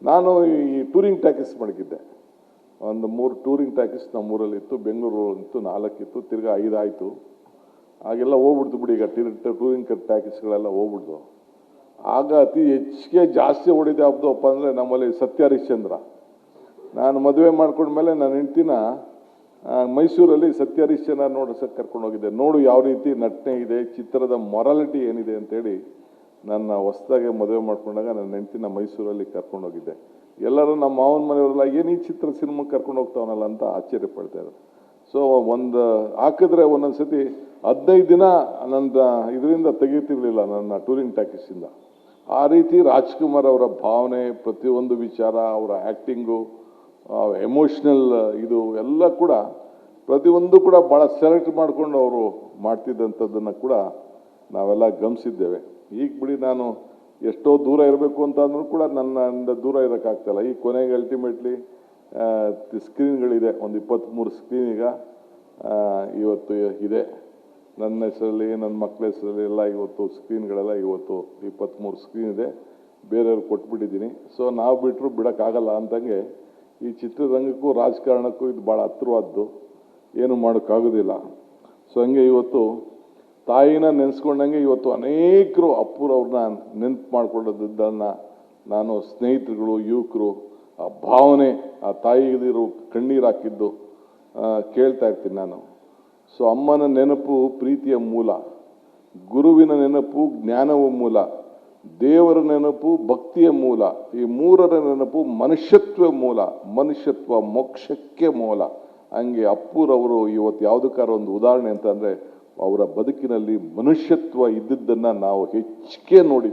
ನಾನು ಈ ಟೂರಿಂಗ್ ಟ್ಯಾಕಿಸ್ ಮಡಗಿದ್ದೆ. ಒಂದು 3 ಟೂರಿಂಗ್ ಟ್ಯಾಕಿಸ್ ನಮ್ಮೂರಲ್ಲಿತ್ತು, ಬೆಂಗಳೂರು ಇತ್ತು, 4 ಇತ್ತು, ತಿರ್ಗಾ 5 ಆಯಿತು. ಆಗೆಲ್ಲ ಹೋಗ್ಬಿಡ್ತು ಬಿಡಿ, ಈಗ ಟೂರಿಂಗ್ ಟ್ಯಾಕಿಸ್ಗಳೆಲ್ಲ ಹೋಗ್ಬಿಡ್ತು. ಆಗ ಅತಿ ಹೆಚ್ಚಿಗೆ ಜಾಸ್ತಿ ಹೊಡಿದೆ ಯಾವ್ದಪ್ಪ ಅಂದರೆ ನಮ್ಮಲ್ಲಿ ಸತ್ಯ ಹರಿಶ್ಚಂದ್ರ. ನಾನು ಮದುವೆ ಮಾಡ್ಕೊಂಡ್ಮೇಲೆ ನನ್ನ ಹೆಂಡ್ತಿನ ಮೈಸೂರಲ್ಲಿ ಸತ್ಯ ಹರಿಶ್ಚಂದ್ರ ನೋಡ್ಸಕ್ಕೆ ಕರ್ಕೊಂಡು ಹೋಗಿದ್ದೆ. ನೋಡು ಯಾವ ರೀತಿ ನಟನೆ ಇದೆ, ಚಿತ್ರದ ಮೊರಾಲಿಟಿ ಏನಿದೆ ಅಂತೇಳಿ ನನ್ನ ಹೊಸದಾಗೆ ಮದುವೆ ಮಾಡ್ಕೊಂಡಾಗ ನನ್ನ ಹೆಂಡ್ತಿನ ಮೈಸೂರಲ್ಲಿ ಕರ್ಕೊಂಡು ಹೋಗಿದ್ದೆ. ಎಲ್ಲರೂ ನಮ್ಮ ಮಾವನ ಮನೆಯವರೆಲ್ಲ ಏನು ಈ ಸಿನಿಮಾಗೆ ಕರ್ಕೊಂಡು ಹೋಗ್ತಾವನಲ್ಲ ಅಂತ ಆಶ್ಚರ್ಯ ಪಡ್ತಾಯಿದ್ರು. ಸೊ ಒಂದು ಹಾಕಿದ್ರೆ ಒಂದೊಂದು ಸತಿ 15 ದಿನ ನನ್ನ ಇದರಿಂದ ತೆಗೀತಿರ್ಲಿಲ್ಲ, ನನ್ನ ಟೂರಿಂಗ್ ಟ್ಯಾಕಿಸಿಂದ. ಆ ರೀತಿ ರಾಜ್ಕುಮಾರ್ ಅವರ ಭಾವನೆ, ಪ್ರತಿಯೊಂದು ವಿಚಾರ, ಅವರ ಆ್ಯಕ್ಟಿಂಗು, ಎಮೋಷ್ನಲ್ ಇದು ಎಲ್ಲ ಕೂಡ ಪ್ರತಿಯೊಂದು ಕೂಡ ಭಾಳ ಸೆಲೆಕ್ಟ್ ಮಾಡಿಕೊಂಡು ಅವರು ಮಾಡ್ತಿದ್ದಂಥದ್ದನ್ನು ಕೂಡ ನಾವೆಲ್ಲ ಗಮನಿಸಿದ್ದೇವೆ. ಈಗ ಬಿಡಿ, ನಾನು ಎಷ್ಟೋ ದೂರ ಇರಬೇಕು ಅಂತ ಅಂದ್ರೂ ಕೂಡ ನನ್ನಿಂದ ದೂರ ಇರೋಕ್ಕಾಗ್ತಾಯಿಲ್ಲ. ಈ ಕೊನೆಗೆ ಅಲ್ಟಿಮೇಟ್ಲಿ ಸ್ಕ್ರೀನ್ಗಳಿದೆ, ಒಂದು 23 ಸ್ಕ್ರೀನ್ ಈಗ ಇವತ್ತು ಇದೆ. ನನ್ನ ಹೆಸರಲ್ಲಿ, ನನ್ನ ಮಕ್ಕಳ ಹೆಸರಲ್ಲಿ ಎಲ್ಲ ಇವತ್ತು ಸ್ಕ್ರೀನ್ಗಳೆಲ್ಲ ಇವತ್ತು 23 ಸ್ಕ್ರೀನ್ ಇದೆ, ಬೇರೆಯವ್ರು ಕೊಟ್ಬಿಟ್ಟಿದ್ದೀನಿ. ಸೊ ನಾವು ಬಿಟ್ಟರು ಬಿಡೋಕ್ಕಾಗಲ್ಲ ಅಂತಂಗೆ ಈ ಚಿತ್ರರಂಗಕ್ಕೂ ರಾಜಕಾರಣಕ್ಕೂ ಇದು ಭಾಳ ಹತ್ತಿರವಾದ್ದು, ಏನು ಮಾಡೋಕ್ಕಾಗೋದಿಲ್ಲ. ಸೊ ಹಂಗೆ ಇವತ್ತು ತಾಯಿನ ನೆನೆಸ್ಕೊಂಡಂಗೆ ಇವತ್ತು ಅನೇಕರು ಅಪ್ಪುರವ್ರನ್ನ ನೆನಪು ಮಾಡ್ಕೊಳ್ಳೋದನ್ನು ನಾನು ಸ್ನೇಹಿತರುಗಳು, ಯುವಕರು ಆ ಭಾವನೆ, ಆ ತಾಯಿಗಿರೋ ಕಣ್ಣೀರು ಹಾಕಿದ್ದು ಕೇಳ್ತಾ ಇರ್ತೀನಿ ನಾನು. ಸೊ ಅಮ್ಮನ ನೆನಪು ಪ್ರೀತಿಯ ಮೂಲ, ಗುರುವಿನ ನೆನಪು ಜ್ಞಾನವ ಮೂಲ, ದೇವರ ನೆನಪು ಭಕ್ತಿಯ ಮೂಲ, ಈ ಮೂರರ ನೆನಪು ಮನುಷ್ಯತ್ವ ಮೂಲ, ಮನುಷ್ಯತ್ವ ಮೋಕ್ಷಕ್ಕೆ ಮೂಲ. ಹಂಗೆ ಅಪ್ಪುರವರು ಇವತ್ತು ಯಾವುದಕ್ಕಾರ ಒಂದು ಉದಾಹರಣೆ ಅಂತಂದರೆ ಅವರ ಬದುಕಿನಲ್ಲಿ ಮನುಷ್ಯತ್ವ ಇದ್ದಿದ್ದನ್ನು ನಾವು ಹೆಚ್ಚಿಗೆ ನೋಡಿದ್ವಿ.